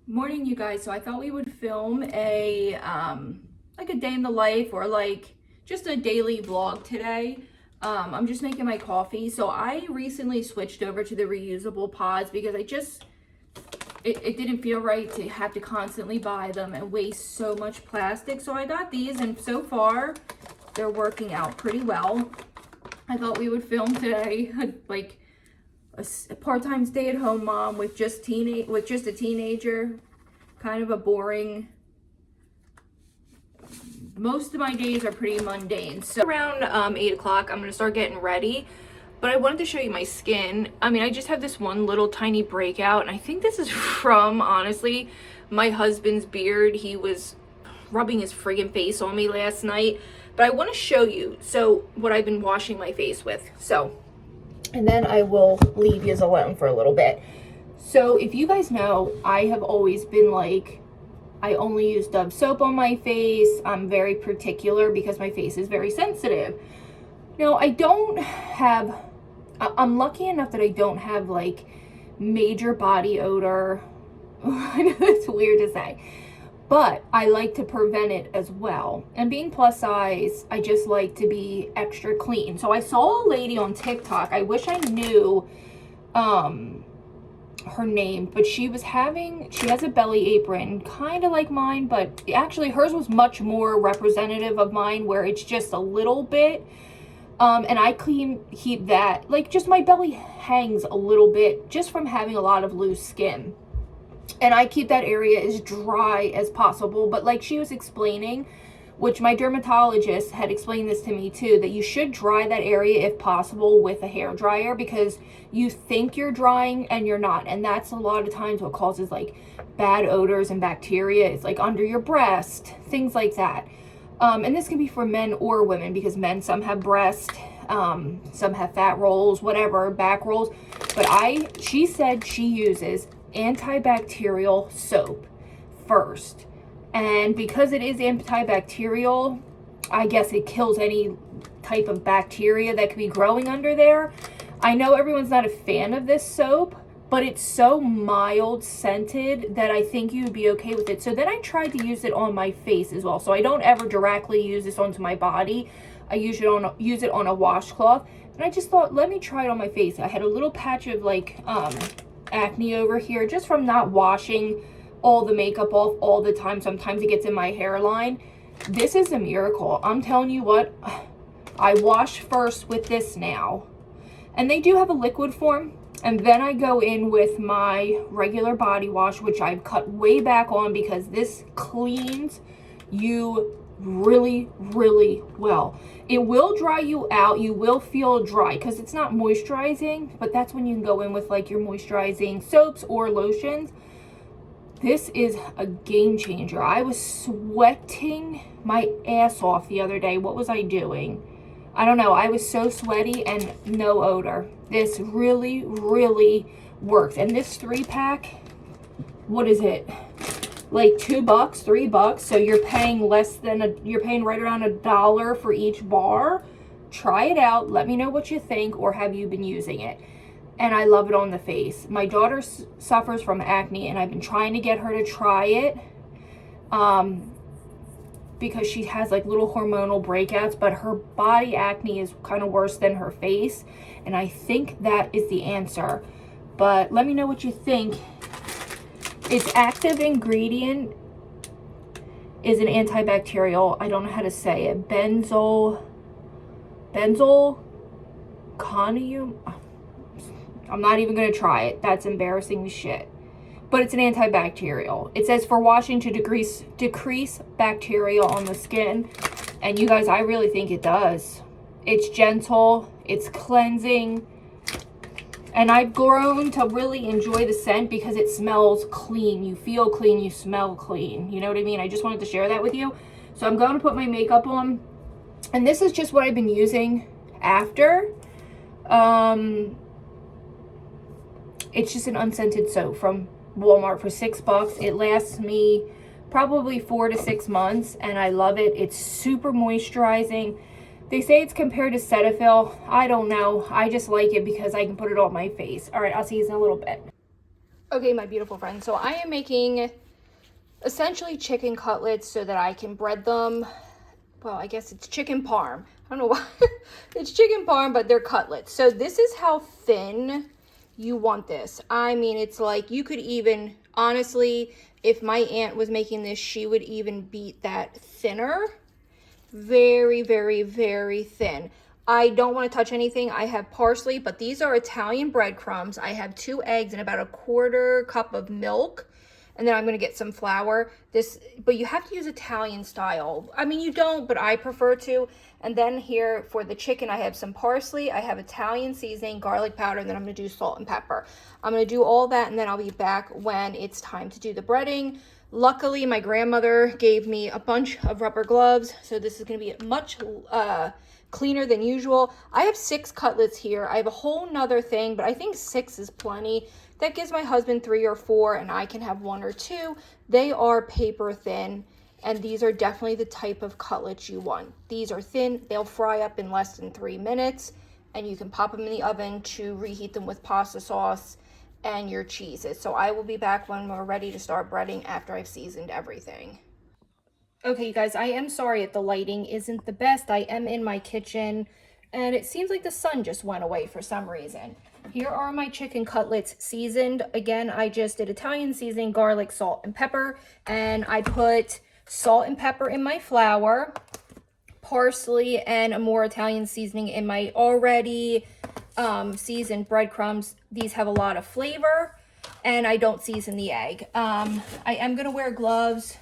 Morning, you guys. So I thought we would film a like a day in the life, or like just a daily vlog today. I'm just making my coffee. So I recently switched over to the reusable pods because it didn't feel right to have to constantly buy them and waste so much plastic. So I got these, and so far they're working out pretty well. I thought we would film today like a part-time stay-at-home mom with just a teenager. Kind of a boring, most of my days are pretty mundane. So around 8 o'clock I'm gonna start getting ready, but I wanted to show you my skin. I mean, I just have this one little tiny breakout, and I think this is from, honestly, my husband's beard. He was rubbing his friggin' face on me last night, but I want to show you what I've been washing my face with. And then I will leave you alone for a little bit. So if you guys know, I have always been like, I only use Dove soap on my face. I'm very particular because my face is very sensitive. Now, I'm lucky enough that I don't have like major body odor. I know that's weird to say, but I like to prevent it as well. And being plus size, I just like to be extra clean. So I saw a lady on TikTok. I wish I knew her name, but she has a belly apron kind of like mine, but actually hers was much more representative of mine, where it's just a little bit, and I keep that, like, just my belly hangs a little bit just from having a lot of loose skin, and I keep that area as dry as possible. But like she was explaining, which my dermatologist had explained this to me too, that you should dry that area if possible with a hair dryer, because you think you're drying and you're not. And that's a lot of times what causes like bad odors and bacteria. It's like under your breast, things like that. And this can be for men or women, because men, some have breast, some have fat rolls, whatever, back rolls. But she said she uses antibacterial soap first. And because it is antibacterial, I guess it kills any type of bacteria that could be growing under there. I know everyone's not a fan of this soap, but it's so mild scented that I think you'd be okay with it. So then I tried to use it on my face as well. So I don't ever directly use this onto my body. I use it on a washcloth. And I just thought, let me try it on my face. I had a little patch of like acne over here just from not washing all the makeup off all the time. Sometimes it gets in my hairline. This is a miracle. I'm telling you what, I wash first with this now. And they do have a liquid form. And then I go in with my regular body wash, which I've cut way back on, because this cleans you really, really well. It will dry you out. You will feel dry because it's not moisturizing, but that's when you can go in with like your moisturizing soaps or lotions. This is a game changer. I was sweating my ass off the other day. What was I doing? I don't know. I was so sweaty and no odor. This really, really works. And this 3-pack, what is it? Like $2, $3. So you're paying you're paying right around $1 for each bar. Try it out. Let me know what you think, or have you been using it? And I love it on the face. My daughter suffers from acne, and I've been trying to get her to try it because she has like little hormonal breakouts, but her body acne is kind of worse than her face, and I think that is the answer. But let me know what you think. Its active ingredient is an antibacterial. I don't know how to say it. Benzoyl conium. I'm not even going to try it. That's embarrassing shit. But it's an antibacterial. It says for washing to decrease bacteria on the skin. And you guys, I really think it does. It's gentle. It's cleansing. And I've grown to really enjoy the scent because it smells clean. You feel clean. You smell clean. You know what I mean? I just wanted to share that with you. So I'm going to put my makeup on. And this is just what I've been using after. It's just an unscented soap from Walmart for $6. It lasts me probably 4 to 6 months, and I love it. It's super moisturizing. They say it's compared to Cetaphil. I don't know. I just like it because I can put it on my face. All right, I'll see you in a little bit. Okay, my beautiful friends, so I am making essentially chicken cutlets so that I can bread them. Well, I guess it's chicken parm. I don't know why. It's chicken parm, but they're cutlets. So this is how thin you want this. I mean, it's like you could even, honestly, if my aunt was making this, she would even beat that thinner. Very, very, very thin. I don't want to touch anything. I have parsley, but these are Italian breadcrumbs. I have 2 eggs and about a 1/4 cup of milk. And then I'm going to get some flour. But you have to use Italian style. I mean, you don't, but I prefer to. And then here for the chicken, I have some parsley. I have Italian seasoning, garlic powder, and then I'm going to do salt and pepper. I'm going to do all that, and then I'll be back when it's time to do the breading. Luckily, my grandmother gave me a bunch of rubber gloves, so this is going to be much cleaner than usual. I have 6 cutlets here. I have a whole nother thing, but I think 6 is plenty. That gives my husband 3 or 4, and I can have 1 or 2. They are paper thin, and these are definitely the type of cutlets you want. These are thin. They'll fry up in less than 3 minutes, and you can pop them in the oven to reheat them with pasta sauce and your cheeses. So I will be back when we're ready to start breading after I've seasoned everything. Okay, you guys, I am sorry if the lighting isn't the best. I am in my kitchen, and it seems like the sun just went away for some reason. Here are my chicken cutlets seasoned. Again, I just did Italian seasoning, garlic, salt, and pepper, and I put salt and pepper in my flour, parsley, and a more Italian seasoning in my already seasoned breadcrumbs. These have a lot of flavor, and I don't season the egg. I am going to wear gloves.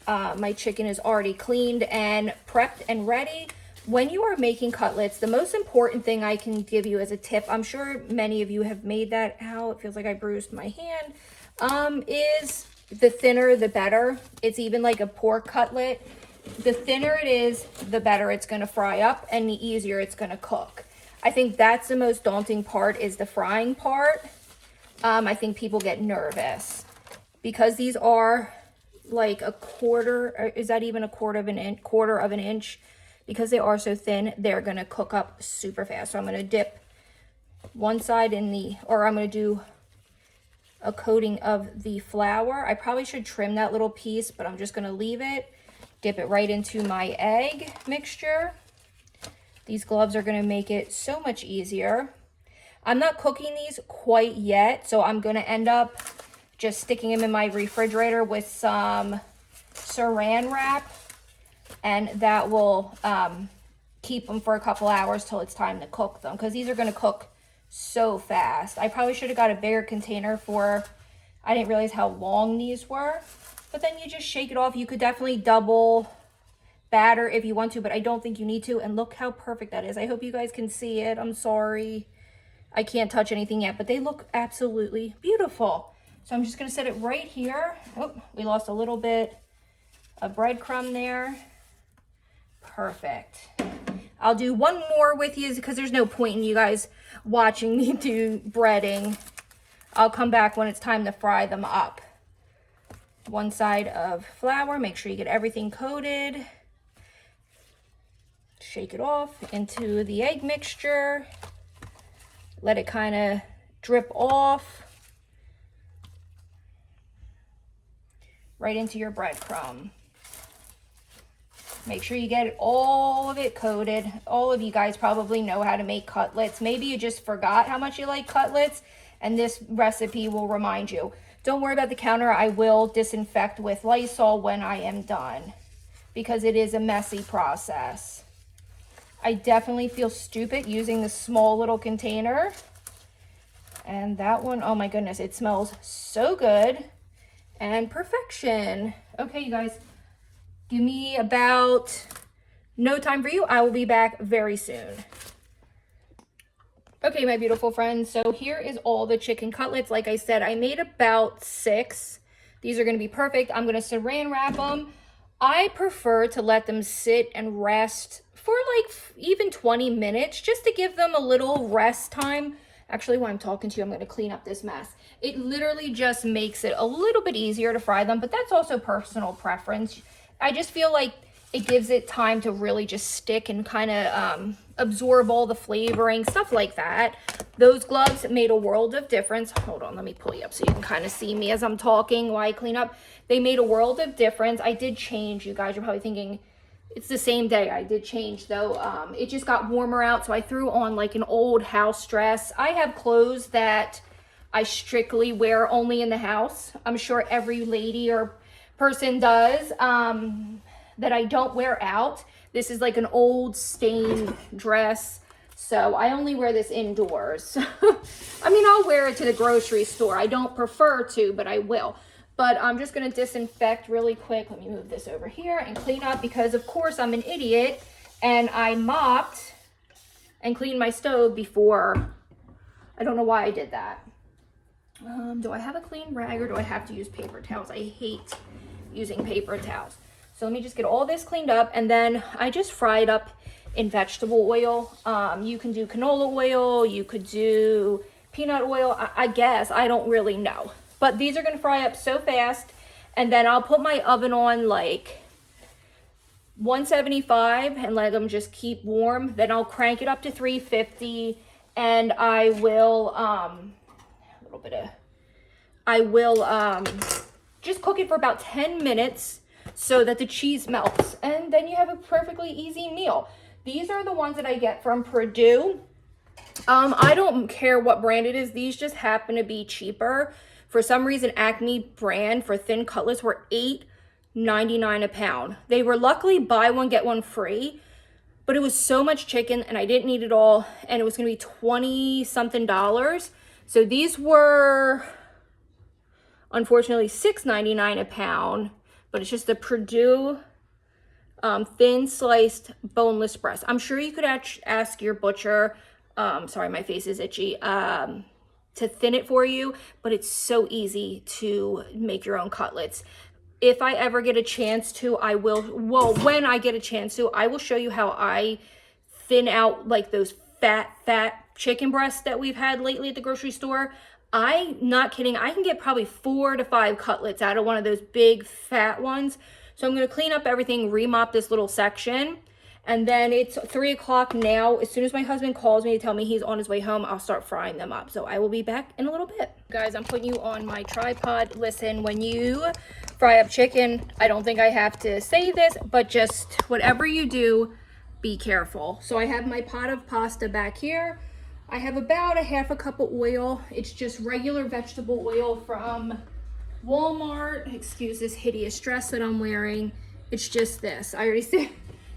My chicken is already cleaned and prepped and ready. When you are making cutlets, the most important thing I can give you as a tip, I'm sure many of you have made that, ow, it feels like I bruised my hand, is the thinner the better. It's even like a pork cutlet. The thinner it is, the better it's going to fry up and the easier it's going to cook. I think that's the most daunting part, is the frying part. I think people get nervous because these are like a quarter, or is that even a quarter of an inch? Because they are so thin, they're gonna cook up super fast. So I'm gonna dip one side in I'm gonna do a coating of the flour. I probably should trim that little piece, but I'm just gonna leave it. Dip it right into my egg mixture. These gloves are gonna make it so much easier. I'm not cooking these quite yet, so I'm gonna end up just sticking them in my refrigerator with some saran wrap, and that will keep them for a couple hours till it's time to cook them, because these are going to cook so fast. I probably should have got a bigger container I didn't realize how long these were, but then you just shake it off. You could definitely double batter if you want to, but I don't think you need to. And look how perfect that is. I hope you guys can see it. I'm sorry I can't touch anything yet, but they look absolutely beautiful. So I'm just going to set it right here. Oh, we lost a little bit of breadcrumb there. Perfect. I'll do one more with you because there's no point in you guys watching me do breading. I'll come back when it's time to fry them up. One side of flour, make sure you get everything coated. Shake it off into the egg mixture. Let it kind of drip off. Right into your breadcrumb. Make sure you get all of it coated. All of you guys probably know how to make cutlets. Maybe you just forgot how much you like cutlets, and this recipe will remind you. Don't worry about the counter. I will disinfect with Lysol when I am done, because it is a messy process. I definitely feel stupid using this small little container. And that one, oh my goodness, it smells so good. And perfection. Okay, you guys, give me about no time for you. I will be back very soon. Okay, my beautiful friends, so here is all the chicken cutlets. Like I said, I made about 6. These are going to be perfect. I'm going to saran wrap them. I prefer to let them sit and rest for like even 20 minutes, just to give them a little rest time. Actually, while I'm talking to you, I'm going to clean up this mess. It literally just makes it a little bit easier to fry them, but that's also personal preference. I just feel like it gives it time to really just stick and kind of absorb all the flavoring, stuff like that. Those gloves made a world of difference. Hold on, let me pull you up so you can kind of see me as I'm talking while I clean up. They made a world of difference. I did change. You guys are probably thinking it's the same day. I did change though. It just got warmer out, so I threw on like an old house dress. I have clothes that I strictly wear only in the house. I'm sure every lady or person does. That I don't wear out. This is like an old stained dress, so I only wear this indoors. I mean, I'll wear it to the grocery store. I don't prefer to, but I will. But I'm just gonna disinfect really quick. Let me move this over here and clean up, because of course I'm an idiot and I mopped and cleaned my stove before. I don't know why I did that. Do I have a clean rag or do I have to use paper towels? I hate using paper towels. So let me just get all this cleaned up, and then I just fry it up in vegetable oil. You can do canola oil, you could do peanut oil, I guess. I don't really know. But these are gonna fry up so fast, and then I'll put my oven on like 175 and let them just keep warm. Then I'll crank it up to 350, and I will, just cook it for about 10 minutes so that the cheese melts, and then you have a perfectly easy meal. These are the ones that I get from Purdue. I don't care what brand it is. These just happen to be cheaper. For some reason, Acme brand for thin cutlets were $8.99 a pound. They were luckily buy one, get one free, but it was so much chicken and I didn't need it all, and it was gonna be 20 something dollars. So these were unfortunately $6.99 a pound, but it's just a Purdue thin sliced boneless breast. I'm sure you could ask your butcher, sorry, my face is itchy, to thin it for you, but it's so easy to make your own cutlets. If I ever get a chance to, I will, well, when I get a chance to, I will show you how I thin out like those fat chicken breasts that we've had lately at the grocery store. Not kidding, I can get probably 4 to 5 cutlets out of one of those big fat ones. So I'm gonna clean up everything, remop this little section, and then it's 3 o'clock now. As soon as my husband calls me to tell me he's on his way home, I'll start frying them up. So I will be back in a little bit. Guys, I'm putting you on my tripod. Listen, when you fry up chicken, I don't think I have to say this, but just whatever you do, be careful. So I have my pot of pasta back here. I have about a half a cup of oil. It's just regular vegetable oil from Walmart. Excuse this hideous dress that I'm wearing. It's just this. I already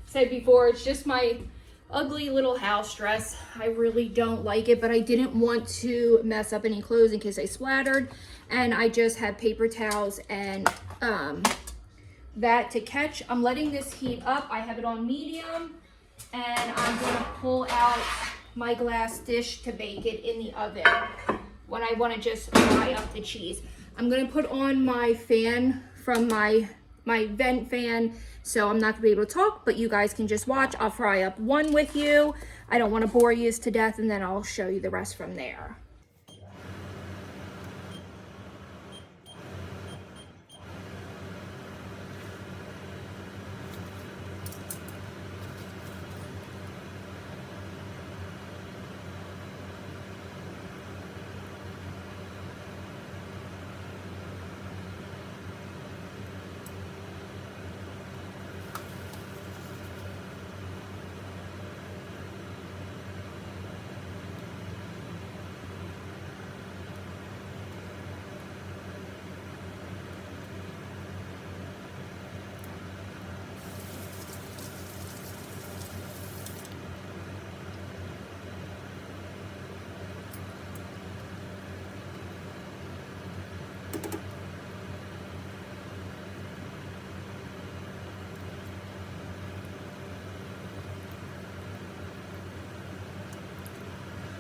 said before, it's just my ugly little house dress. I really don't like it, but I didn't want to mess up any clothes in case I splattered. And I just had paper towels and that to catch. I'm letting this heat up. I have it on medium, and I'm gonna pull out my glass dish to bake it in the oven when I want to just fry up the cheese. I'm going to put on my fan from my vent fan, so I'm not going to be able to talk, but you guys can just watch. I'll fry up one with you. I don't want to bore you to death, and then I'll show you the rest from there.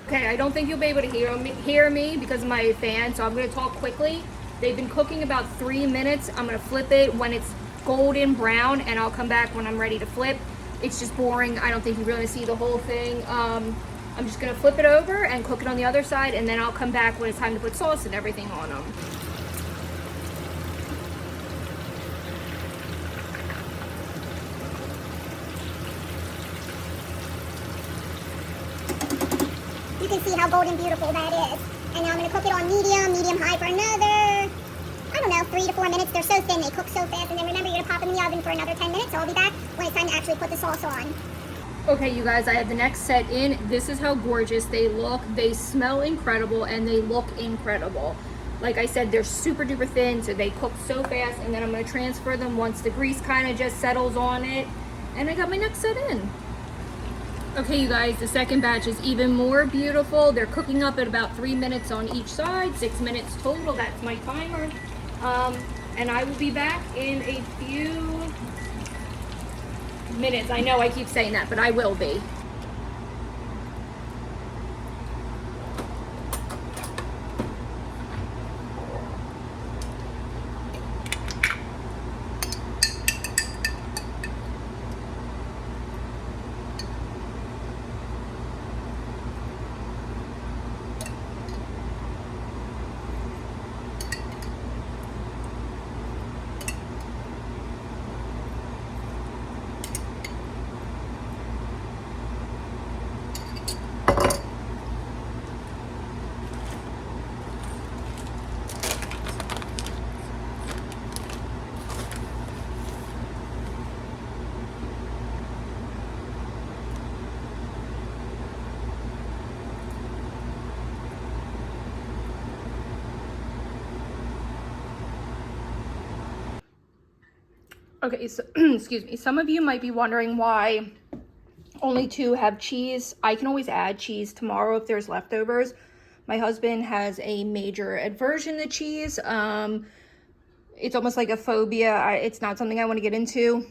Okay, I don't think you'll be able to hear me because of my fan, so I'm going to talk quickly. They've been cooking about 3 minutes. I'm going to flip it when it's golden brown, and I'll come back when I'm ready to flip. It's just boring. I don't think you're going to see the whole thing. I'm just going to flip it over and cook it on the other side, and then I'll come back when it's time to put sauce and everything on them. see how golden beautiful that is. And now I'm going to cook it on medium high for another, I don't know, 3 to 4 minutes. They're so thin, they cook so fast. And then remember, you're going to pop them in the oven for another 10 minutes. So I'll be back when it's time to actually put the sauce on. Okay, you guys, I have the next set in. This is how gorgeous they look. They smell incredible and they look incredible. Like I said, they're super duper thin, so they cook so fast. And then I'm going to transfer them once the grease kind of just settles on it. And I got my next set in. Okay, you guys, the second batch is even more beautiful. They're cooking up at about 3 minutes on each side, 6 minutes total. That's my timer. And I will be back in a few minutes. I know I keep saying that, but I will be. Okay, so excuse me. Some of you might be wondering why only 2 have cheese. I can always add cheese tomorrow if there's leftovers. My husband has a major aversion to cheese. It's almost like a phobia. It's not something I want to get into.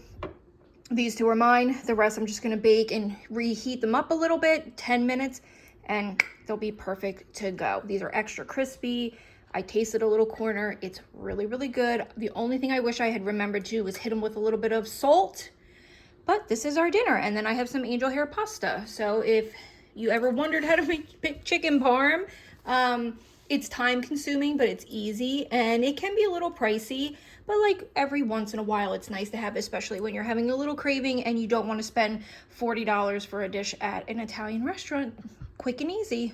These 2 are mine. The rest I'm just going to bake and reheat them up a little bit, 10 minutes, and they'll be perfect to go. These are extra crispy. I tasted a little corner. It's really, really good. The only thing I wish I had remembered to was hit them with a little bit of salt. But this is our dinner. And then I have some angel hair pasta. So if you ever wondered how to make chicken parm, it's time consuming, but it's easy. And it can be a little pricey. But like every once in a while, it's nice to have, especially when you're having a little craving and you don't want to spend $40 for a dish at an Italian restaurant. Quick and easy.